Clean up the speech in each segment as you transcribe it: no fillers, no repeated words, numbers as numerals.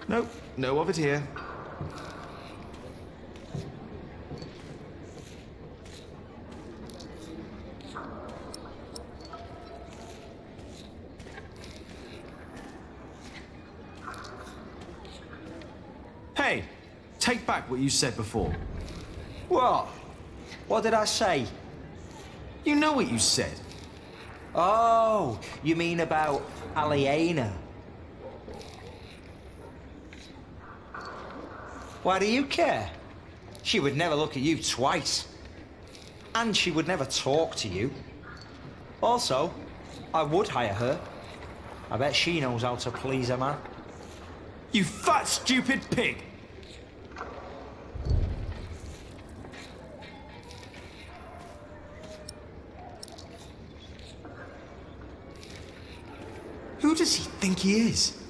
Nope, no of it here. Hey, take back what you said before. What? What did I say? You know what you said. Oh, you mean about Aliena? Why do you care? She would never look at you twice. And she would never talk to you. Also, I would hire her. I bet she knows how to please a man. You fat, stupid pig! Who does he think he is?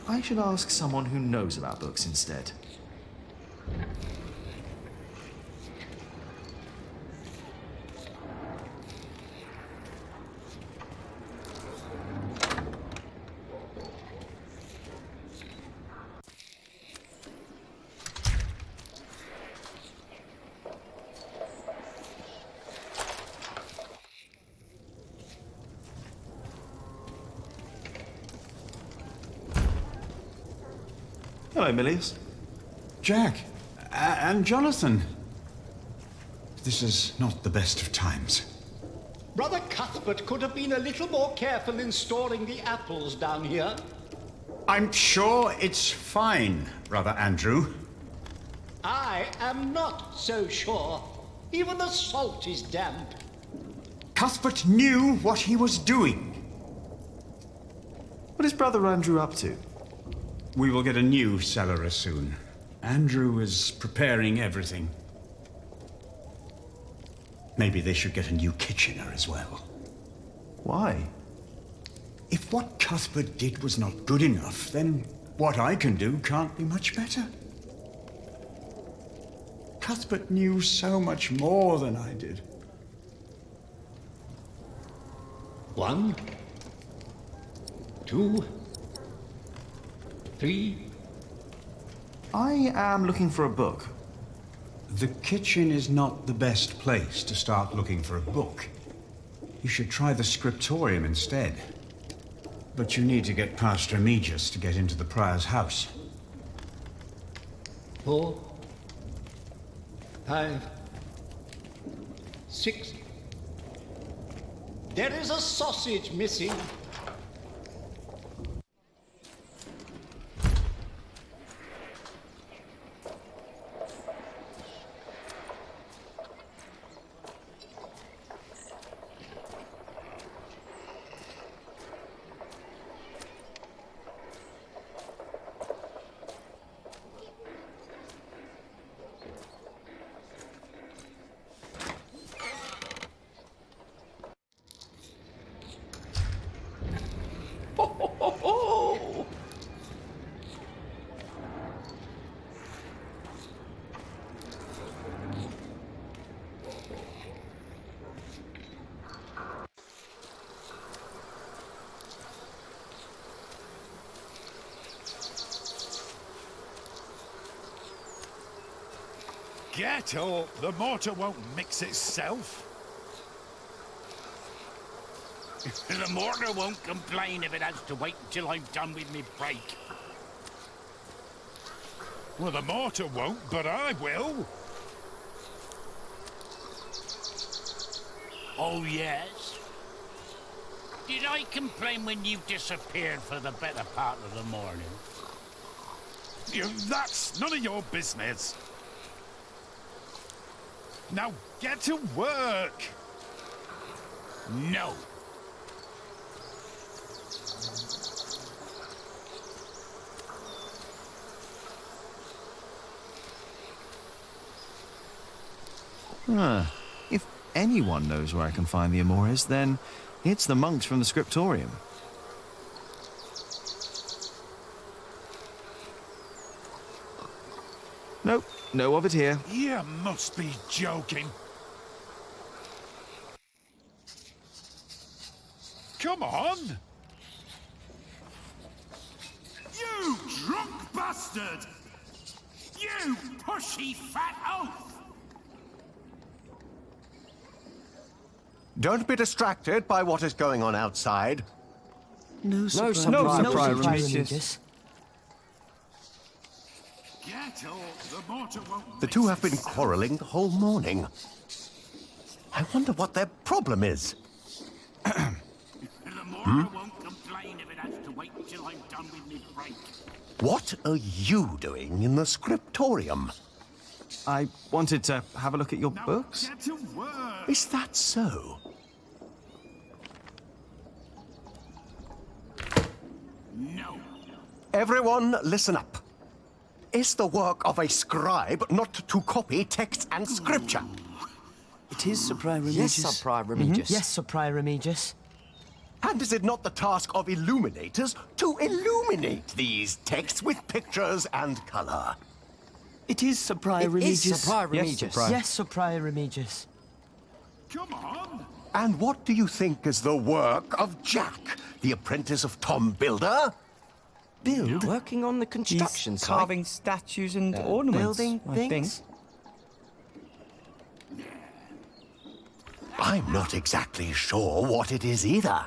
I should ask someone who knows about books instead. Hello, Milius. Jack, and Jonathan. This is not the best of times. Brother Cuthbert could have been a little more careful in storing the apples down here. I'm sure it's fine, Brother Andrew. I am not so sure. Even the salt is damp. Cuthbert knew what he was doing. What is Brother Andrew up to? We will get a new cellar soon. Andrew is preparing everything. Maybe they should get a new kitchener as well. Why? If what Cuthbert did was not good enough, then what I can do can't be much better. Cuthbert knew so much more than I did. 1, 2, 3. I am looking for a book. The kitchen is not the best place to start looking for a book. You should try the scriptorium instead. But you need to get past Remigius to get into the prior's house. 4, 5, 6. There is a sausage missing. Get up! The mortar won't mix itself. The mortar won't complain if it has to wait until I'm done with me break. Well, the mortar won't, but I will. Oh, yes? Did I complain when you disappeared for the better part of the morning? That's none of your business. Now get to work. No. If anyone knows where I can find the Amores, then it's the monks from the scriptorium. Nope, no of it here. You must be joking. Come on! You drunk bastard! You pushy fat oaf! Don't be distracted by what is going on outside. No surprise, Remigius. Get up, the mortar won't The two have been quarreling the whole morning. I wonder what their problem is. The mortar won't complain if it has to wait until I'm done with my break. What are you doing in the scriptorium? I wanted to have a look at your books. Get to work. Is that so? No. Everyone, listen up. Is the work of a scribe not to copy text and scripture? It is, Sir Prior Remigius. Yes, Sir Prior Remigius. Yes, Sir Prior Remigius. And is it not the task of illuminators to illuminate these texts with pictures and color? It is, Sir Prior It Remigius. is Sir Prior Remigius. Yes, Sir Prior Remigius. Come on. And what do you think is the work of Jack, the apprentice of Tom Builder? Build? Working on the construction He's site. carving statues and ornaments, Building I things? think. I'm not exactly sure what it is either.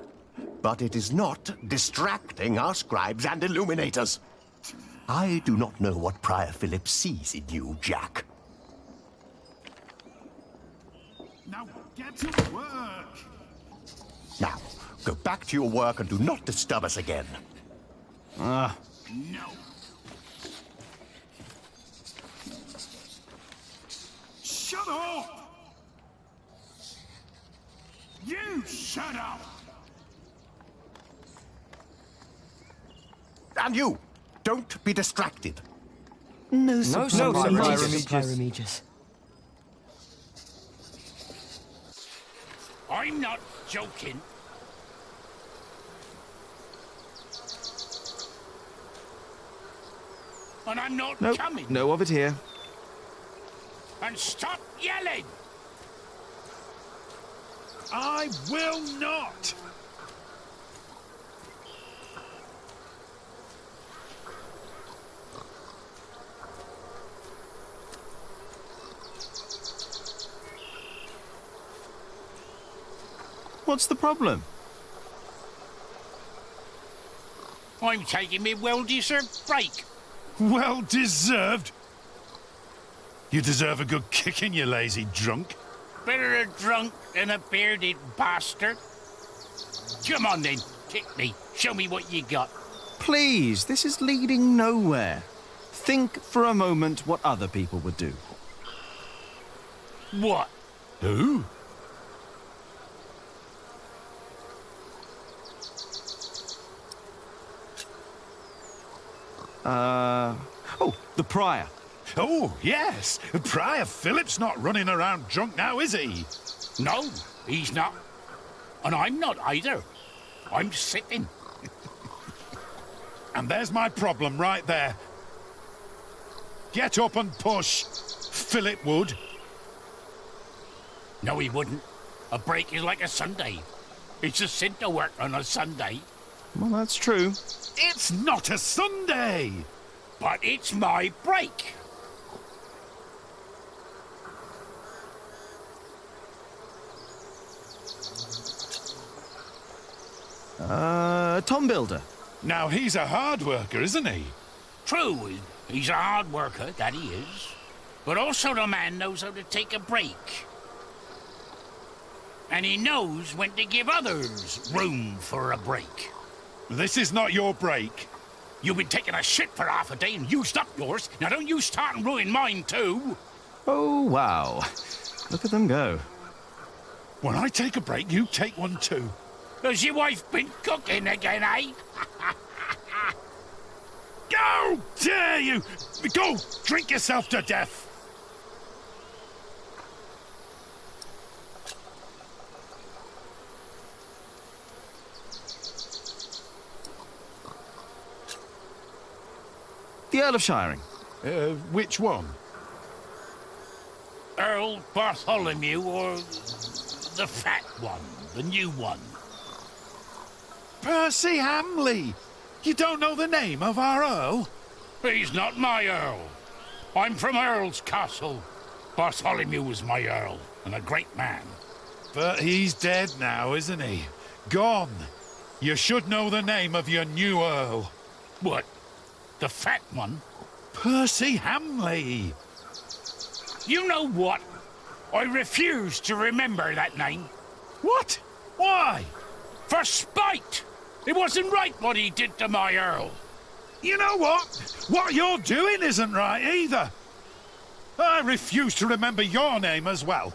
But it is not distracting our scribes and illuminators. I do not know what Prior Philip sees in you, Jack. Now get to work. Now, go back to your work and do not disturb us again. No. Shut up! You shut up! And you, don't be distracted. No, Sir Sir Prior Prior Remigius. Remigius. Sir Prior Remigius. I'm not joking. And I'm not Nope, coming. no of it here. And stop yelling! I will not! What's the problem? I'm taking me well-deserved break. Well deserved. You deserve a good kicking, you lazy drunk. Better a drunk than a bearded bastard. Come on then, kick me. Show me what you got. Please, this is leading nowhere. Think for a moment what other people would do. What? Who? Oh, the prior. Oh, yes. Prior Philip's not running around drunk now, is he? No, he's not. And I'm not either. I'm sitting. And there's my problem right there. Get up and push. Philip would. No, he wouldn't. A break is like a Sunday. It's a sin to work on a Sunday. Well, that's true. It's not a Sunday. But it's my break. Tom Builder. Now, he's a hard worker, isn't he? True, he's a hard worker, that he is. But also the man knows how to take a break. And he knows when to give others room for a break. This is not your break. You've been taking a shit for half a day and used up yours. Now don't you start and ruin mine too. Oh, wow. Look at them go. When I take a break, you take one too. Has your wife been cooking again, eh? How dare you! Go, drink yourself to death! The Earl of Shiring. Which one? Earl Bartholomew or the fat one, the new one? Percy Hamley! You don't know the name of our Earl? He's not my Earl. I'm from Earl's Castle. Bartholomew was my Earl, and a great man. But he's dead now, isn't he? Gone. You should know the name of your new Earl. What? The fat one? Percy Hamley! You know what? I refuse to remember that name. What? Why? For spite! It wasn't right what he did to my Earl. You know what? What you're doing isn't right either. I refuse to remember your name as well.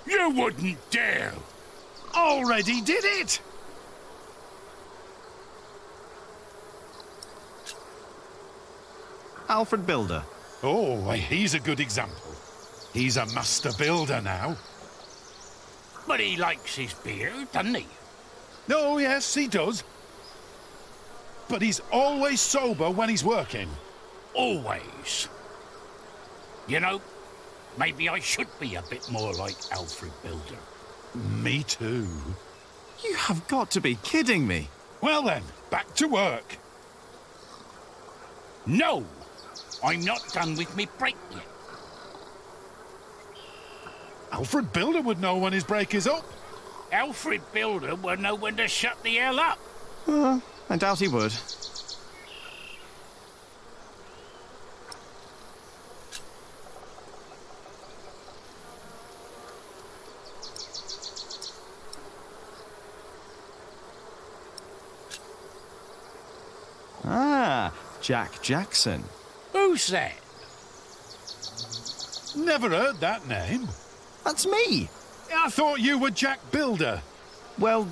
You wouldn't dare. Already did it. Alfred Builder. Oh, he's a good example. He's a master builder now. But he likes his beer, doesn't he? Oh, yes, he does. But he's always sober when he's working. Always. You know, maybe I should be a bit more like Alfred Builder. Me too. You have got to be kidding me. Well then, back to work. No! I'm not done with me break yet. Alfred Builder would know when his break is up. Alfred Builder will know when to shut the hell up. I doubt he would. Ah, Jack Jackson. Who's that? Never heard that name. That's me. I thought you were Jack Builder. Well,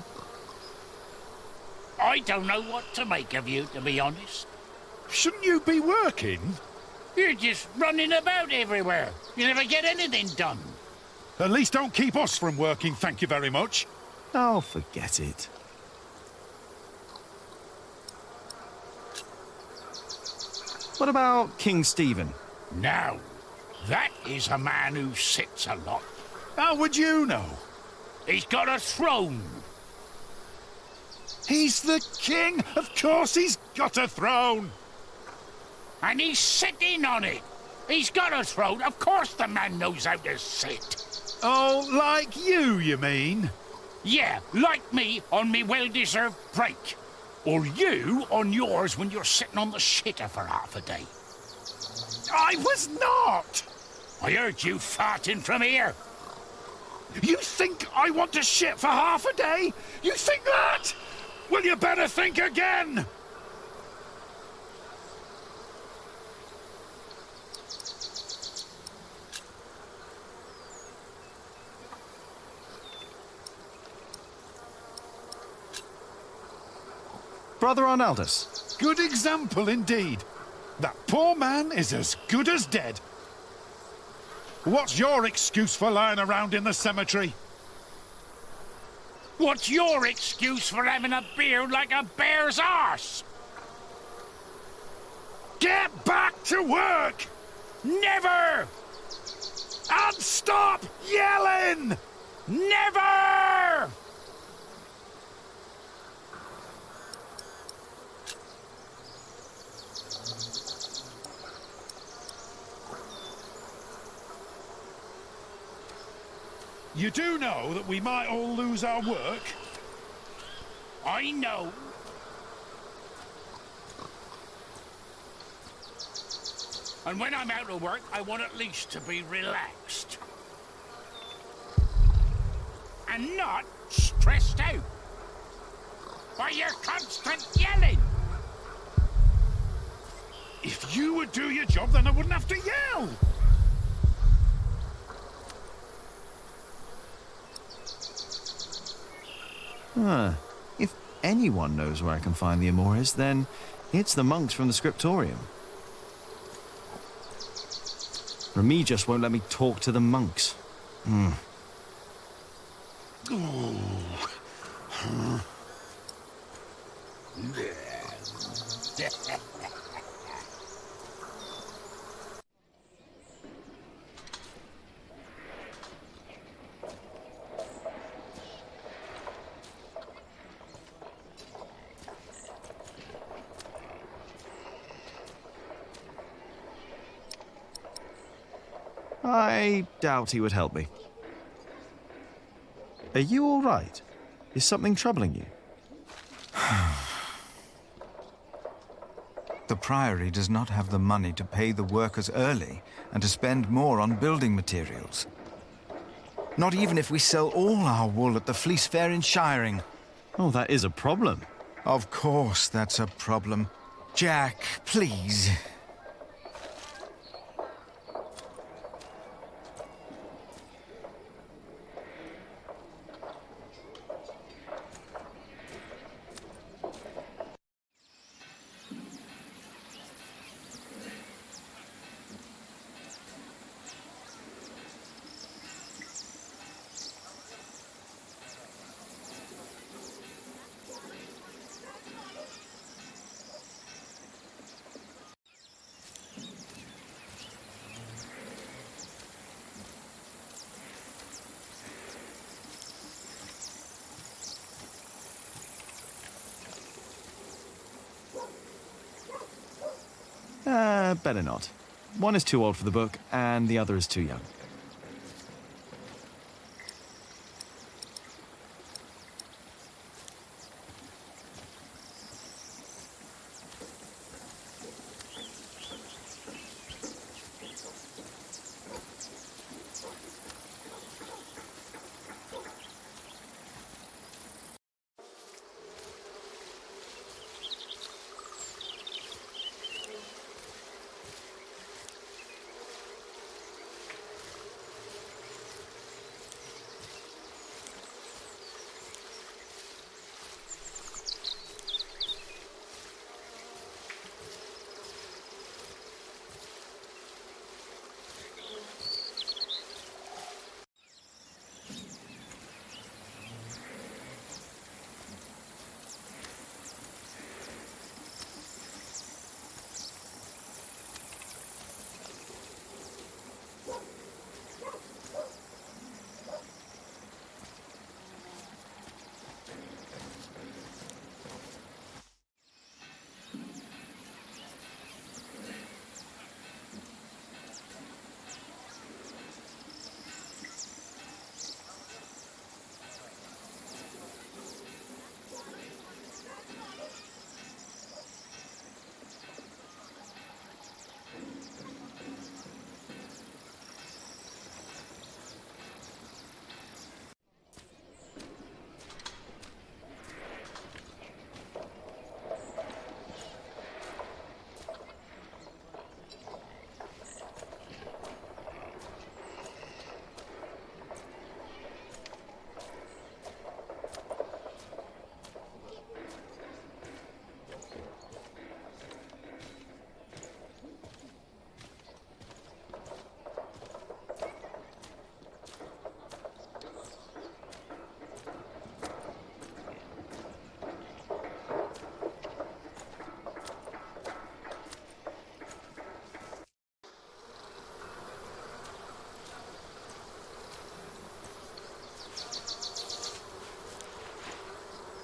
I don't know what to make of you, to be honest. Shouldn't you be working? You're just running about everywhere. You never get anything done. At least don't keep us from working, thank you very much. oh, forget it. What about King Stephen? Now, that is a man who sits a lot. How would you know? He's got a throne. He's the king. Of course he's got a throne. And he's sitting on it. He's got a throne. Of course the man knows how to sit. Oh, like you mean? Yeah, like me on me well-deserved break. Or you on yours when you're sitting on the shitter for half a day. I was not. I heard you farting from here. You think I want to shit for half a day? You think that? Well, you better think again. Brother Arnaldus. Good example indeed. That poor man is as good as dead. What's your excuse for lying around in the cemetery? What's your excuse for having a beard like a bear's arse? Get back to work! Never! And stop yelling! Never! You do know that we might all lose our work? I know. And when I'm out of work, I want at least to be relaxed. and not stressed out by your constant yelling. If you would do your job, then I wouldn't have to yell. If anyone knows where I can find the Amores, then it's the monks from the scriptorium. Remigius won't let me talk to the monks. I doubt he would help me. Are you all right? Is something troubling you? The Priory does not have the money to pay the workers early and to spend more on building materials. Not even if we sell all our wool at the Fleece Fair in Shiring. Oh, that is a problem. Of course that's a problem. Jack, please. Better not. One is too old for the book, and the other is too young.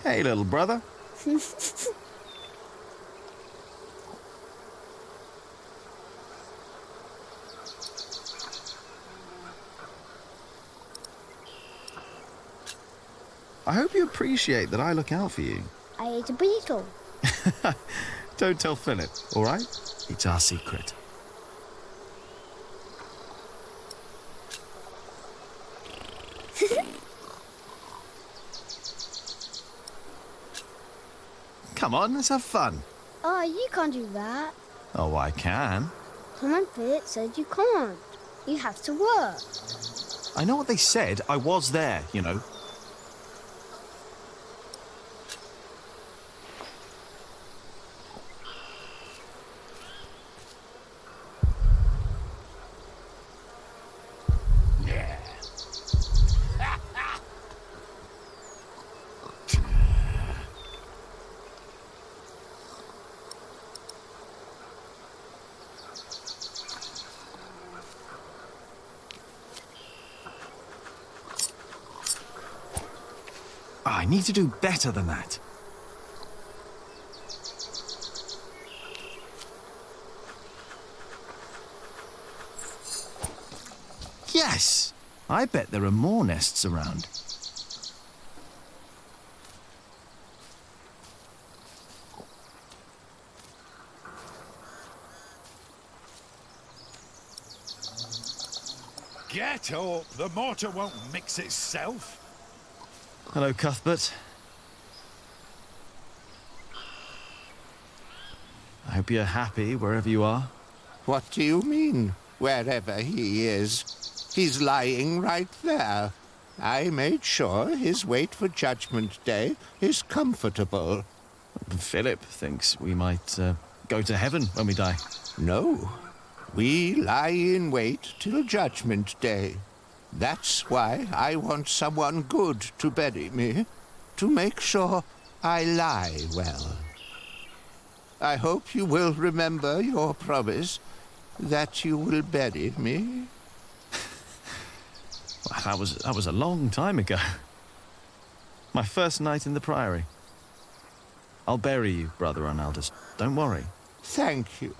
Hey, little brother. I hope you appreciate that I look out for you. I ate a beetle. Don't tell Philip, all right? It's our secret. Come on, let's have fun. Oh, you can't do that. Oh, I can. Common Philip said you can't. You have to work. I know what they said. I was there, you know. I need to do better than that. Yes! I bet there are more nests around. Get up! The mortar won't mix itself. Hello, Cuthbert. I hope you're happy wherever you are. What do you mean, wherever he is? He's lying right there. I made sure his wait for Judgment Day is comfortable. Philip thinks we might go to heaven when we die. No. We lie in wait till Judgment Day. That's why I want someone good to bury me, to make sure I lie well. I hope you will remember your promise that you will bury me. Well, that was a long time ago. My first night in the Priory. I'll bury you, Brother Arnaldus. Don't worry. Thank you.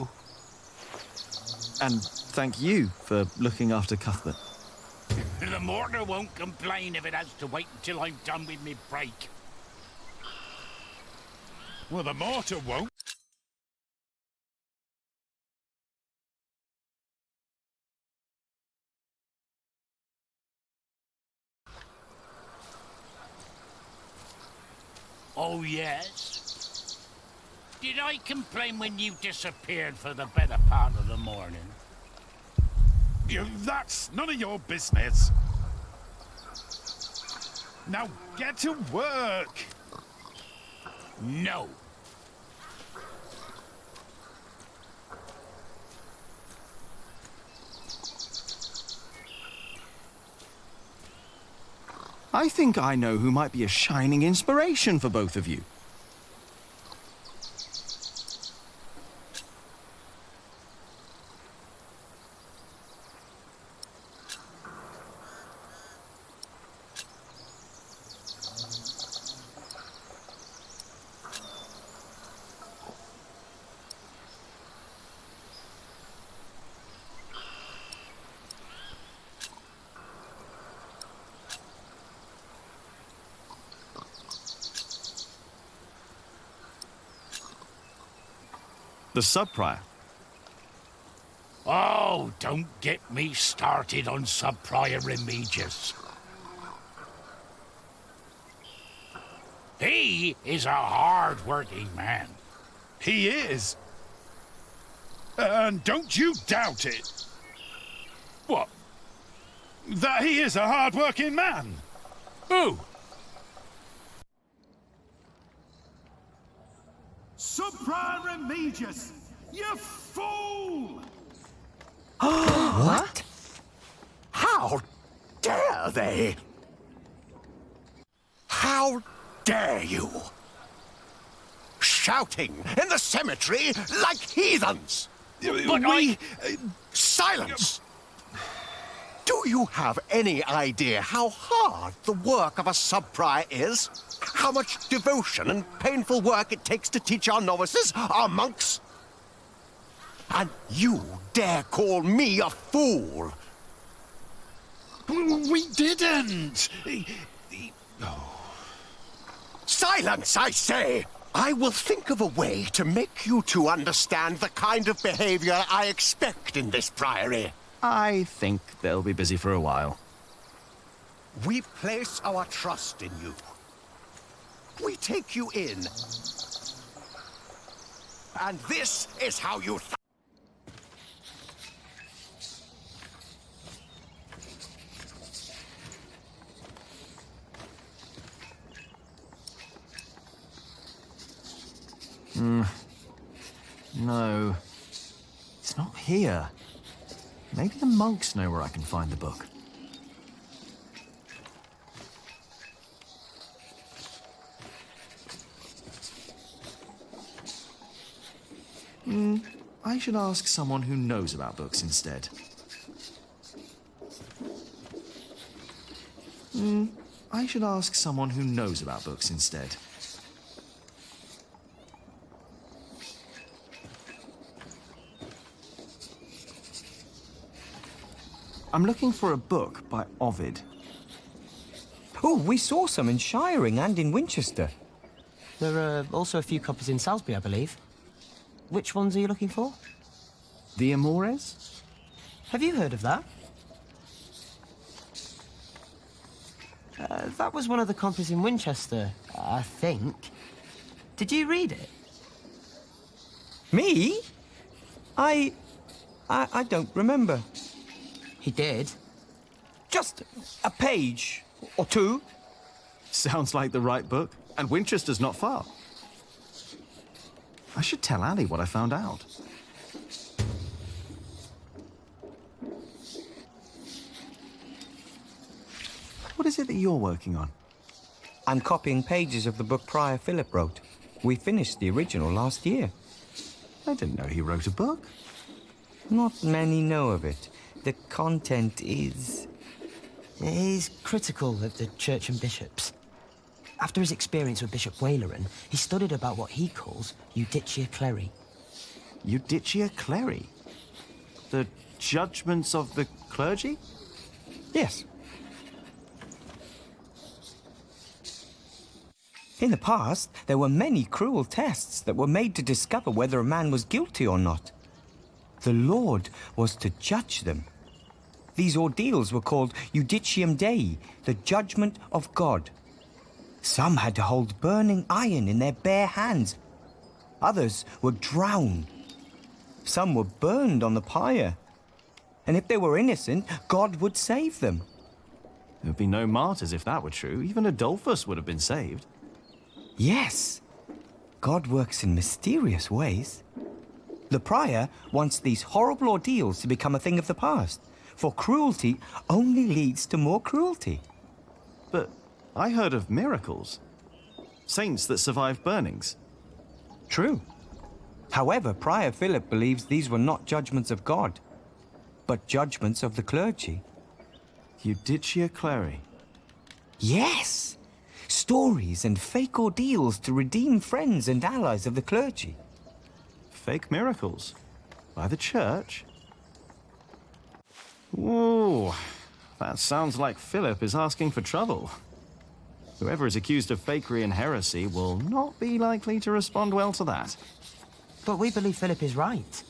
And thank you for looking after Cuthbert. The mortar won't complain if it has to wait until I'm done with me break. Well, the mortar won't. Oh, yes? Did I complain when you disappeared for the better part of the morning? That's none of your business. Now get to work. No. I think I know who might be a shining inspiration for both of you. The sub-prior. Oh, don't get me started on Sub-Prior Remigius. He is a hard-working man. He is. And don't you doubt it. What? That he is a hard-working man? Who? Sub-Prior Remigius, you fool! What? How dare they? How dare you? Shouting in the cemetery like heathens! But Silence! Do you have any idea how hard the work of a sub-prior is? How much devotion and painful work it takes to teach our novices, our monks? And you dare call me a fool? We didn't! Silence, I say! I will think of a way to make you two understand the kind of behavior I expect in this priory. I think they'll be busy for a while. We place our trust in you. We take you in And this is how you... No. It's not here. Maybe the monks know where I can find the book. I should ask someone who knows about books instead. I should ask someone who knows about books instead. I'm looking for a book by Ovid. Oh, we saw some in Shiring and in Winchester. There are also a few copies in Salisbury, I believe. Which ones are you looking for? The Amores? Have you heard of that? That was one of the copies in Winchester, I think. Did you read it? Me? I don't remember. He did. Just a page or two. Sounds like the right book, and Winchester's not far. I should tell Ali what I found out. What is it that you're working on? I'm copying pages of the book Prior Philip wrote. We finished the original last year. I didn't know he wrote a book. Not many know of it. The content is... He's critical of the church and bishops. After his experience with Bishop Waleran, he studied about what he calls Judicia Cleri. Judicia Cleri? The judgments of the clergy? Yes. In the past, there were many cruel tests that were made to discover whether a man was guilty or not. The Lord was to judge them. These ordeals were called Judicium Dei, the judgment of God. Some had to hold burning iron in their bare hands. Others were drowned. Some were burned on the pyre. And if they were innocent, God would save them. There would be no martyrs if that were true. Even Adolphus would have been saved. Yes. God works in mysterious ways. The prior wants these horrible ordeals to become a thing of the past, for cruelty only leads to more cruelty. But I heard of miracles. Saints that survived burnings. True. However, Prior Philip believes these were not judgments of God, but judgments of the clergy. Judicia Cleri. Yes! Stories and fake ordeals to redeem friends and allies of the clergy. Fake miracles? By the church? Ooh, that sounds like Philip is asking for trouble. Whoever is accused of fakery and heresy will not be likely to respond well to that. But we believe Philip is right.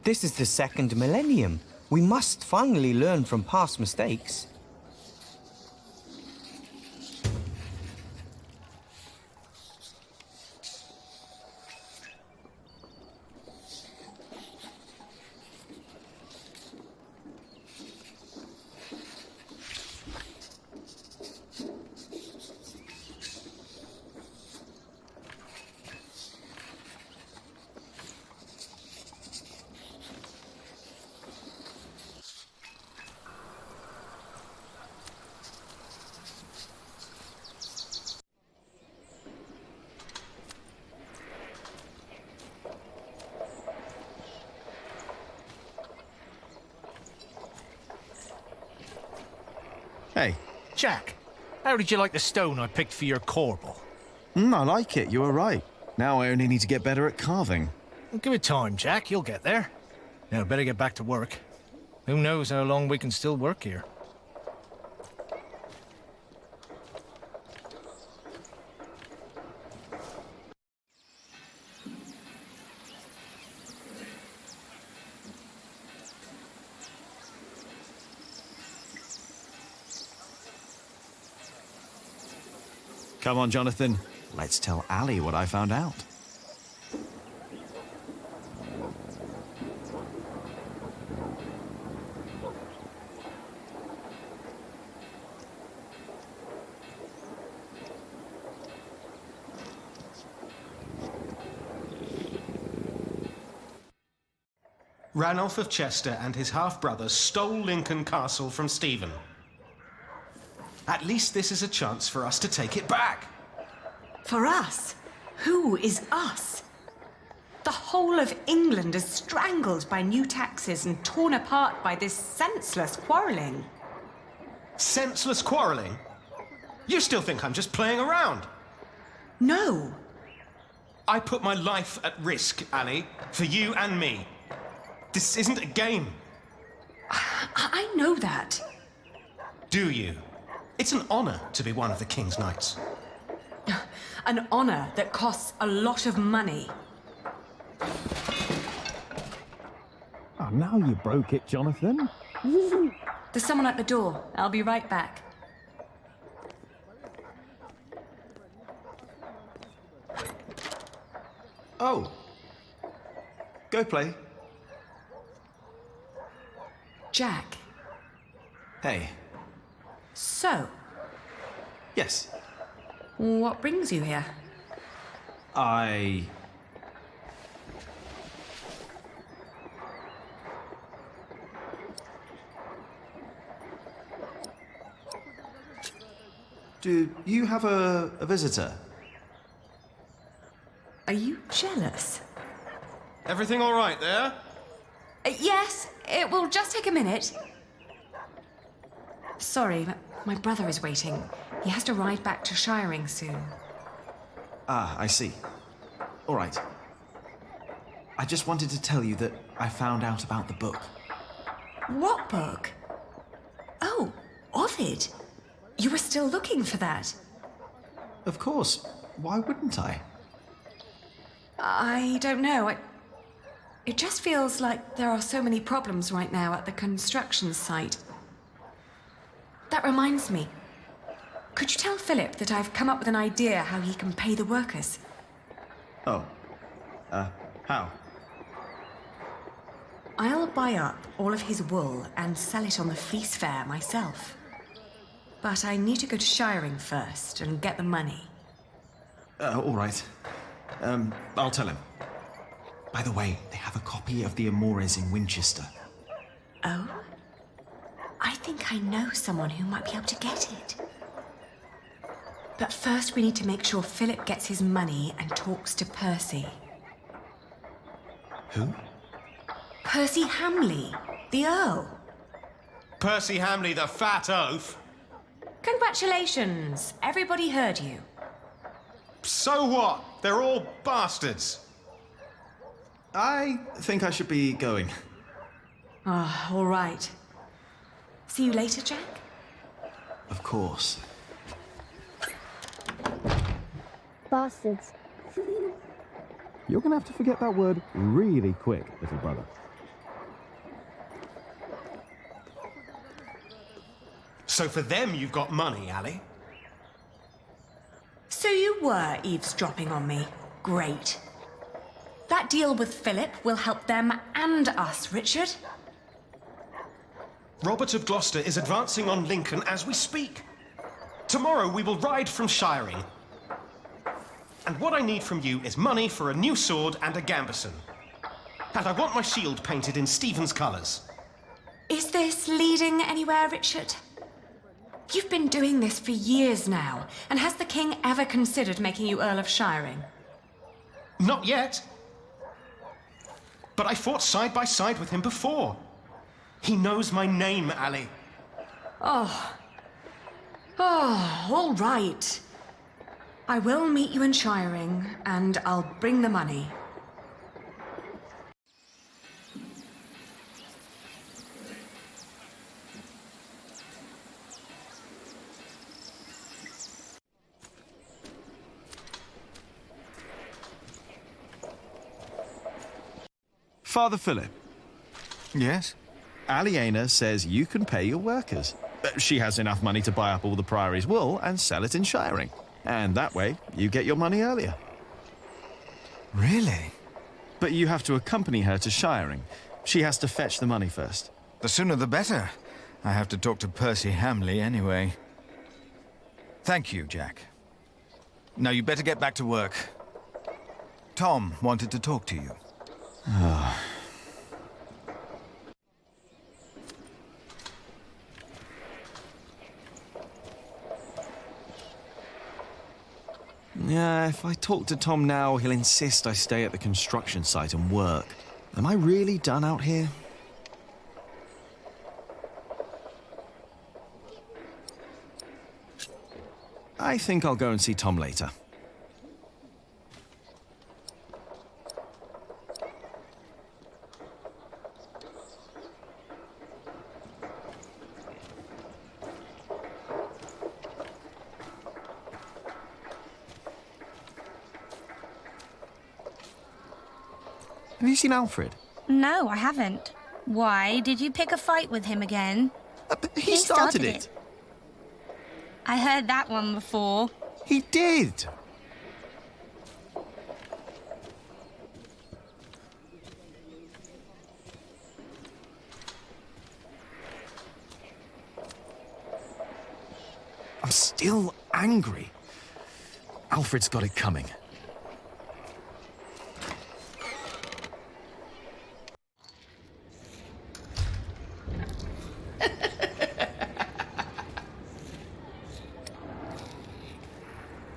This is the second millennium. We must finally learn from past mistakes. Hey. Jack, how did you like the stone I picked for your corbel? I like it, you were right. Now I only need to get better at carving. Well, give it time, Jack, you'll get there. Now, better get back to work. Who knows how long we can still work here. Come on, Jonathan. Let's tell Ali what I found out. Ranulph of Chester and his half-brother stole Lincoln Castle from Stephen. At least this is a chance for us to take it back. For us? Who is us? The whole of England is strangled by new taxes and torn apart by this senseless quarrelling. Senseless quarrelling? You still think I'm just playing around? No. I put my life at risk, Ali, for you and me. This isn't a game. I know that. Do you? It's an honor to be one of the King's Knights. An honor that costs a lot of money. Oh, now you broke it, Jonathan. There's someone at the door. I'll be right back. Oh. Go play. Jack. Hey. So, Yes. what brings you here? Do you have a visitor? Are you jealous? Everything all right there? Yes, it will just take a minute. Sorry, but my brother is waiting. He has to ride back to Shiring soon. Ah, I see. All right. I just wanted to tell you that I found out about the book. What book? Oh, Ovid. You were still looking for that. Of course. Why wouldn't I? I don't know. It just feels like there are so many problems right now at the construction site. That reminds me. Could you tell Philip that I've come up with an idea how he can pay the workers? Oh. How? I'll buy up all of his wool and sell it on the fleece fair myself. But I need to go to Shiring first and get the money. All right. I'll tell him. By the way, they have a copy of the Amores in Winchester. Oh? I think I know someone who might be able to get it. But first we need to make sure Philip gets his money and talks to Percy. Who? Percy Hamley, the Earl. Percy Hamley, the fat oaf. Congratulations. Everybody heard you. So what? They're all bastards. I think I should be going. Ah, all right. See you later, Jack? Of course. Bastards. You're gonna have to forget that word really quick, little brother. So for them you've got money, Ali? So you were eavesdropping on me. Great. That deal with Philip will help them and us, Richard. Robert of Gloucester is advancing on Lincoln as we speak. Tomorrow we will ride from Shiring. And what I need from you is money for a new sword and a gambeson. And I want my shield painted in Stephen's colours. Is this leading anywhere, Richard? You've been doing this for years now, and has the king ever considered making you Earl of Shiring? Not yet. But I fought side by side with him before. He knows my name, Ali. Oh, all right. I will meet you in Shiring, and I'll bring the money. Father Philip. Yes? Aliena says you can pay your workers. She has enough money to buy up all the Priory's wool and sell it in Shiring. And that way, you get your money earlier. Really? But you have to accompany her to Shiring. She has to fetch the money first. The sooner the better. I have to talk to Percy Hamley anyway. Thank you, Jack. Now you better get back to work. Tom wanted to talk to you. Yeah, if I talk to Tom now, he'll insist I stay at the construction site and work. Am I really done out here? I think I'll go and see Tom later. Have you seen Alfred? No, I haven't. Why? Did you pick a fight with him again? He started it. I heard that one before. He did. I'm still angry. Alfred's got it coming.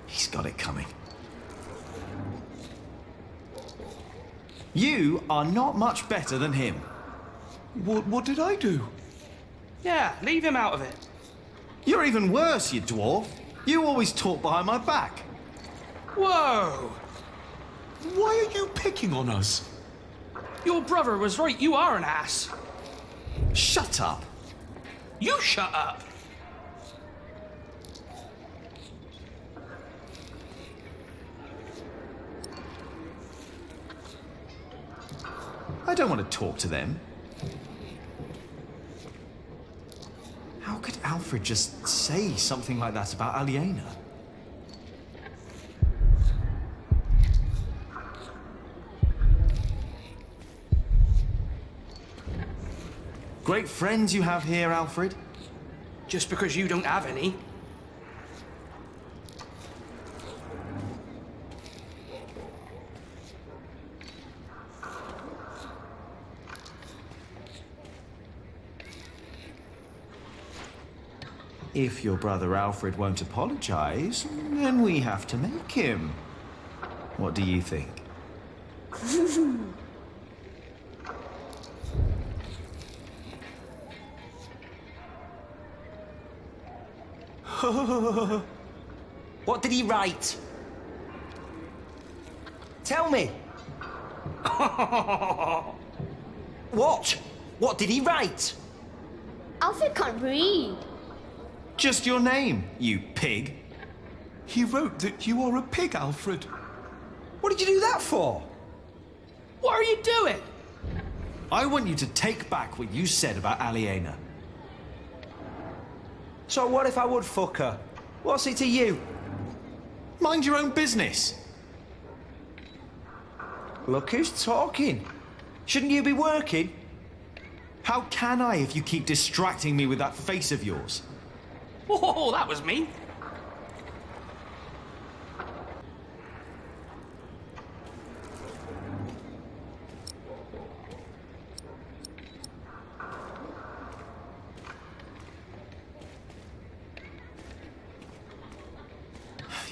He's got it coming. You are not much better than him. What did I do? Yeah, leave him out of it. You're even worse, you dwarf. You always talk behind my back. Whoa! Why are you picking on us? Your brother was right, you are an ass. Shut up. You shut up. I don't want to talk to them. How could Alfred just say something like that about Aliena? Great friends you have here, Alfred. Just because you don't have any. If your brother Alfred won't apologize, then we have to make him. What do you think? What did he write? Tell me. What? What did he write? Alfred can't read. Just your name, you pig. He wrote that you are a pig, Alfred. What did you do that for? What are you doing? I want you to take back what you said about Aliena. So what if I would fuck her? What's it to you? Mind your own business. Look who's talking. Shouldn't you be working? How can I if you keep distracting me with that face of yours? Oh, that was me.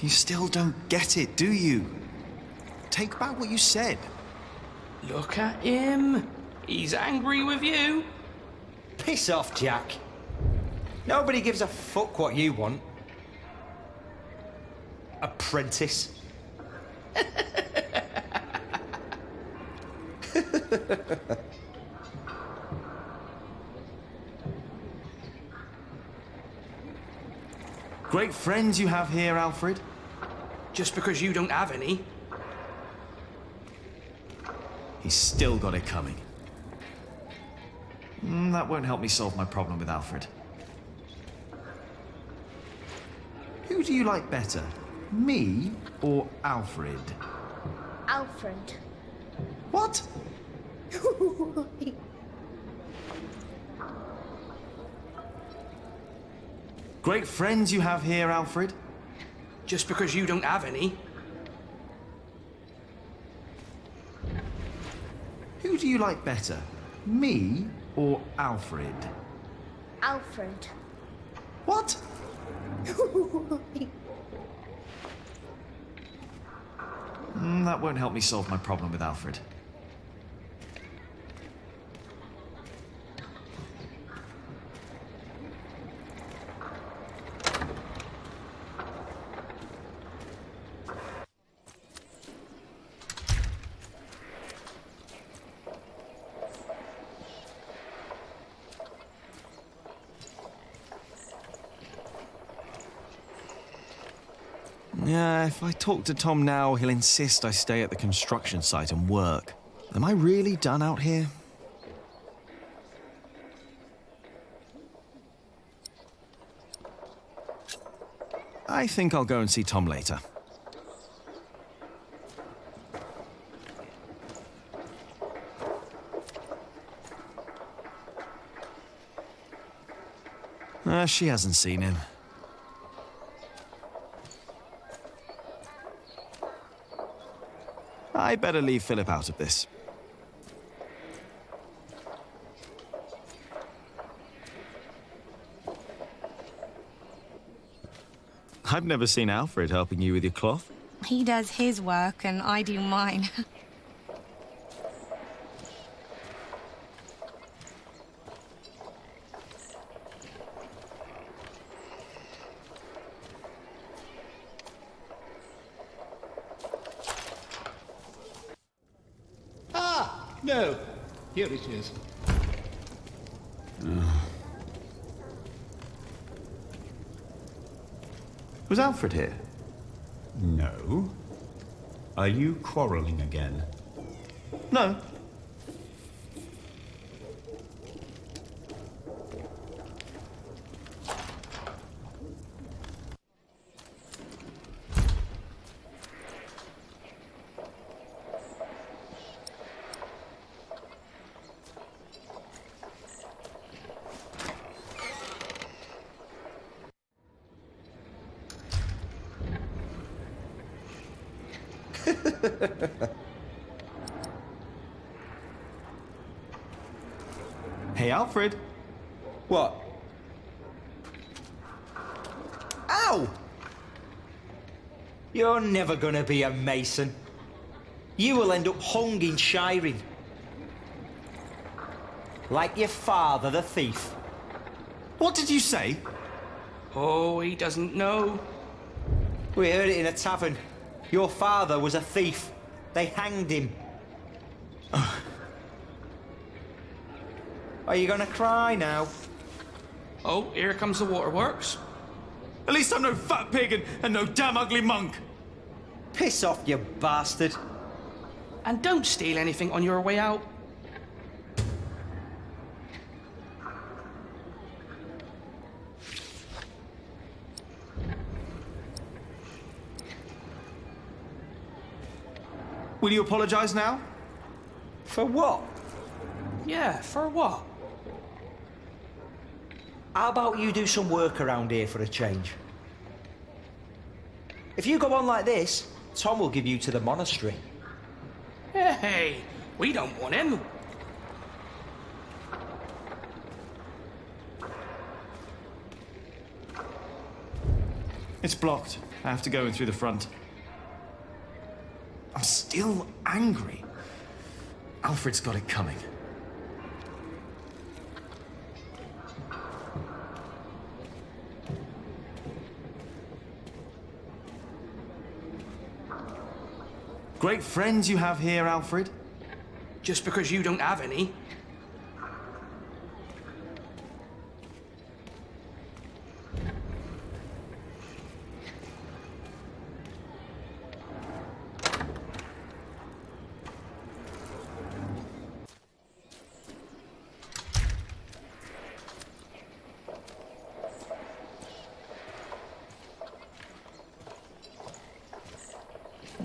You still don't get it, do you? Take back what you said. Look at him. He's angry with you. Piss off, Jack. Nobody gives a fuck what you want. Apprentice. Great friends you have here, Alfred. Just because you don't have any. He's still got it coming. That won't help me solve my problem with Alfred. Who do you like better, me or Alfred? Alfred. What? Great friends you have here, Alfred. Just because you don't have any. Who do you like better, me or Alfred? Alfred. What? That won't help me solve my problem with Alfred. Yeah, if I talk to Tom now, he'll insist I stay at the construction site and work. Am I really done out here? I think I'll go and see Tom later. She hasn't seen him. I better leave Philip out of this. I've never seen Alfred helping you with your cloth. He does his work and I do mine. No, here it is. Was Alfred here? No. Are you quarreling again? No. Hey, Alfred. What? Ow! You're never gonna be a mason. You will end up hung in Shiring. Like your father, the thief. What did you say? Oh, he doesn't know. We heard it in a tavern. Your father was a thief. They hanged him. Are you gonna cry now? Oh, here comes the waterworks. At least I'm no fat pig and no damn ugly monk. Piss off, you bastard. And don't steal anything on your way out. Will you apologize now? For what? Yeah, for what? How about you do some work around here for a change? If you go on like this, Tom will give you to the monastery. Hey, we don't want him. It's blocked. I have to go in through the front. I'm still angry. Alfred's got it coming. Great friends you have here, Alfred. Just because you don't have any.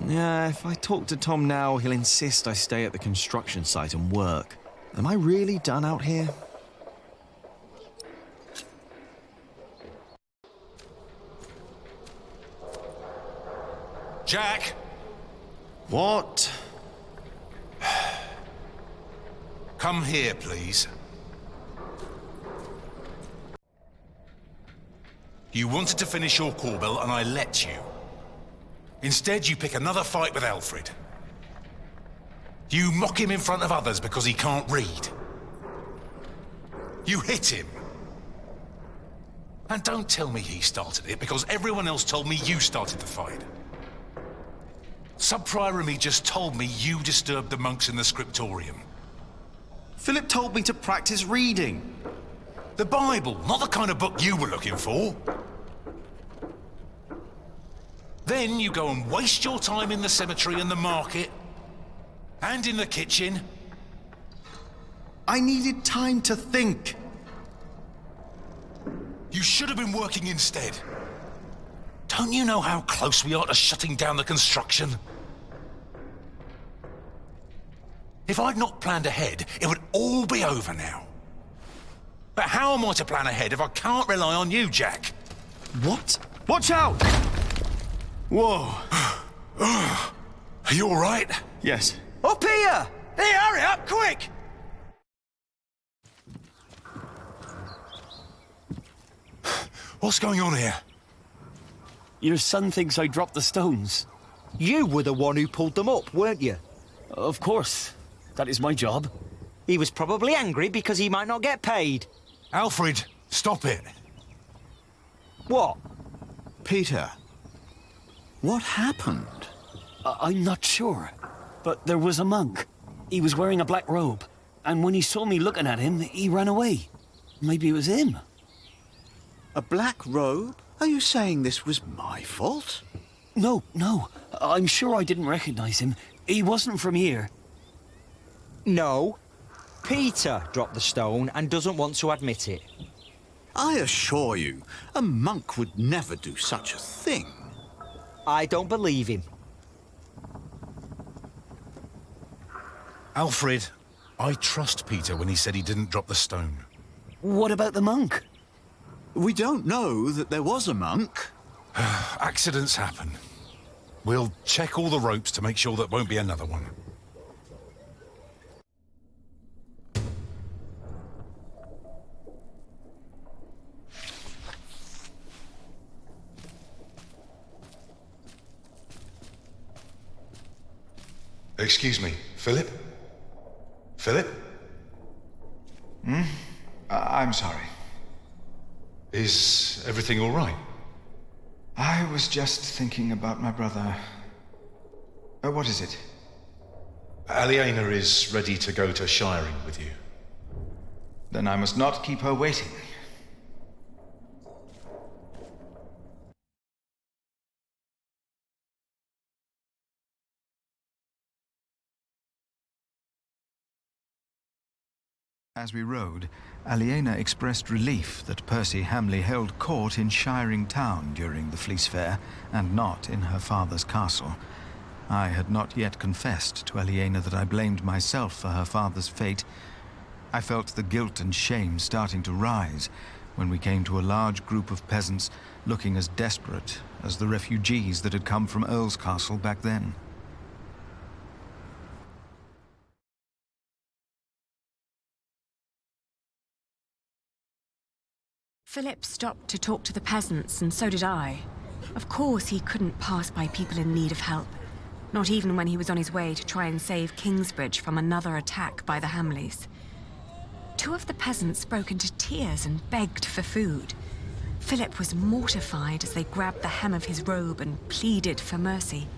Yeah, if I talk to Tom now, he'll insist I stay at the construction site and work. Am I really done out here? Jack! What? Come here, please. You wanted to finish your call bell, and I let you. Instead, you pick another fight with Alfred. You mock him in front of others because he can't read. You hit him. And don't tell me he started it, because everyone else told me you started the fight. Sub-Prior Remy just told me you disturbed the monks in the scriptorium. Philip told me to practice reading. The Bible, not the kind of book you were looking for. Then you go and waste your time in the cemetery and the market, and in the kitchen. I needed time to think. You should have been working instead. Don't you know how close we are to shutting down the construction? If I'd not planned ahead, it would all be over now. But how am I to plan ahead if I can't rely on you, Jack? What? Watch out! Whoa. Are you all right? Yes. Up here! Hey, hurry up, quick! What's going on here? Your son thinks I dropped the stones. You were the one who pulled them up, weren't you? Of course. That is my job. He was probably angry because he might not get paid. Alfred, stop it. What? Peter, what happened? I'm not sure, but there was a monk. He was wearing a black robe, and when he saw me looking at him, he ran away. Maybe it was him. A black robe? Are you saying this was my fault? No. I'm sure I didn't recognize him. He wasn't from here. No. Peter dropped the stone and doesn't want to admit it. I assure you, a monk would never do such a thing. I don't believe him. Alfred, I trust Peter when he said he didn't drop the stone. What about the monk? We don't know that there was a monk. Accidents happen. We'll check all the ropes to make sure there won't be another one. Excuse me, Philip? Philip? I'm sorry. Is everything all right? I was just thinking about my brother. What is it? Aliena is ready to go to Shiring with you. Then I must not keep her waiting. As we rode, Aliena expressed relief that Percy Hamley held court in Shiring Town during the Fleece Fair, and not in her father's castle. I had not yet confessed to Aliena that I blamed myself for her father's fate. I felt the guilt and shame starting to rise when we came to a large group of peasants looking as desperate as the refugees that had come from Earl's Castle back then. Philip stopped to talk to the peasants, and so did I. Of course, he couldn't pass by people in need of help. Not even when he was on his way to try and save Kingsbridge from another attack by the Hamleys. Two of the peasants broke into tears and begged for food. Philip was mortified as they grabbed the hem of his robe and pleaded for mercy.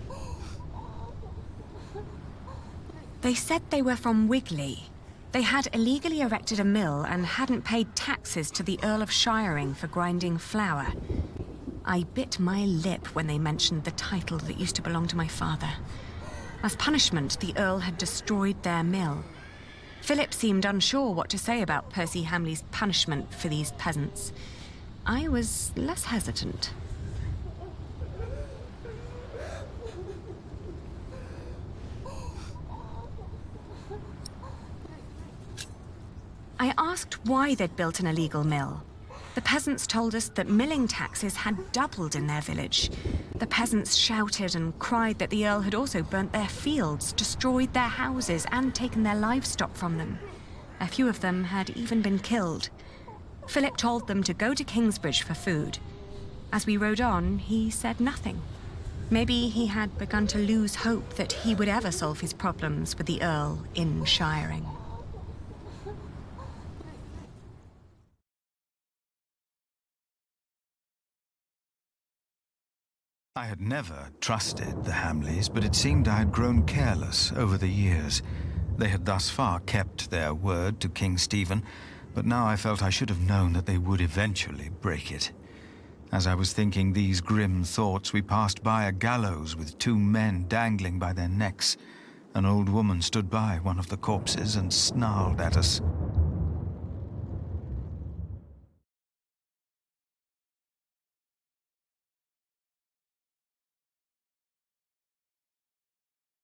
They said they were from Wigley. They had illegally erected a mill and hadn't paid taxes to the Earl of Shiring for grinding flour. I bit my lip when they mentioned the title that used to belong to my father. As punishment, the Earl had destroyed their mill. Philip seemed unsure what to say about Percy Hamley's punishment for these peasants. I was less hesitant. I asked why they'd built an illegal mill. The peasants told us that milling taxes had doubled in their village. The peasants shouted and cried that the Earl had also burnt their fields, destroyed their houses, and taken their livestock from them. A few of them had even been killed. Philip told them to go to Kingsbridge for food. As we rode on, he said nothing. Maybe he had begun to lose hope that he would ever solve his problems with the Earl in Shiring. I had never trusted the Hamleys, but it seemed I had grown careless over the years. They had thus far kept their word to King Stephen, but now I felt I should have known that they would eventually break it. As I was thinking these grim thoughts, we passed by a gallows with 2 men dangling by their necks. An old woman stood by one of the corpses and snarled at us.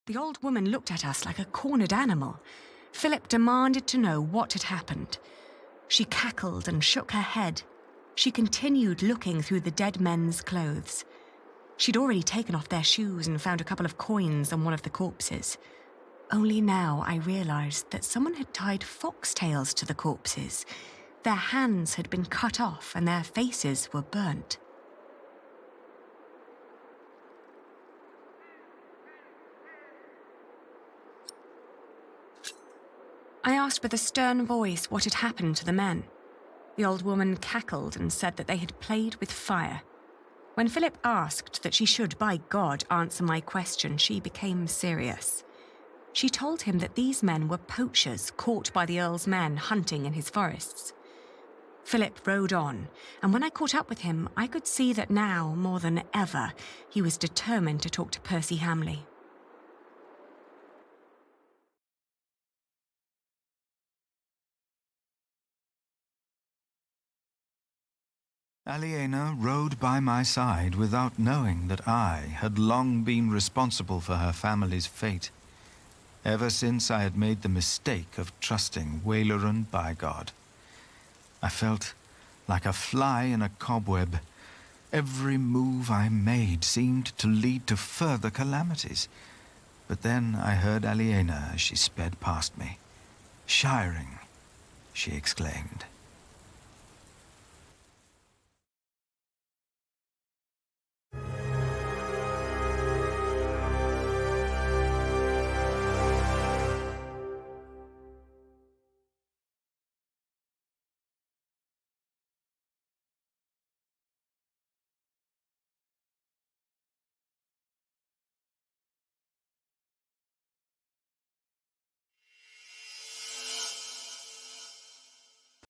The old woman looked at us like a cornered animal. Philip demanded to know what had happened. She cackled and shook her head. She continued looking through the dead men's clothes. She'd already taken off their shoes and found a couple of coins on one of the corpses. Only now I realized that someone had tied foxtails to the corpses. Their hands had been cut off and their faces were burnt. I asked with a stern voice what had happened to the men. The old woman cackled and said that they had played with fire. When Philip asked that she should, by God, answer my question, she became serious. She told him that these men were poachers caught by the Earl's men hunting in his forests. Philip rode on, and when I caught up with him, I could see that now, more than ever, he was determined to talk to Percy Hamley. Aliena rode by my side without knowing that I had long been responsible for her family's fate. Ever since I had made the mistake of trusting Waileran by God. I felt like a fly in a cobweb. Every move I made seemed to lead to further calamities. But then I heard Aliena as she sped past me. "Shiring," she exclaimed.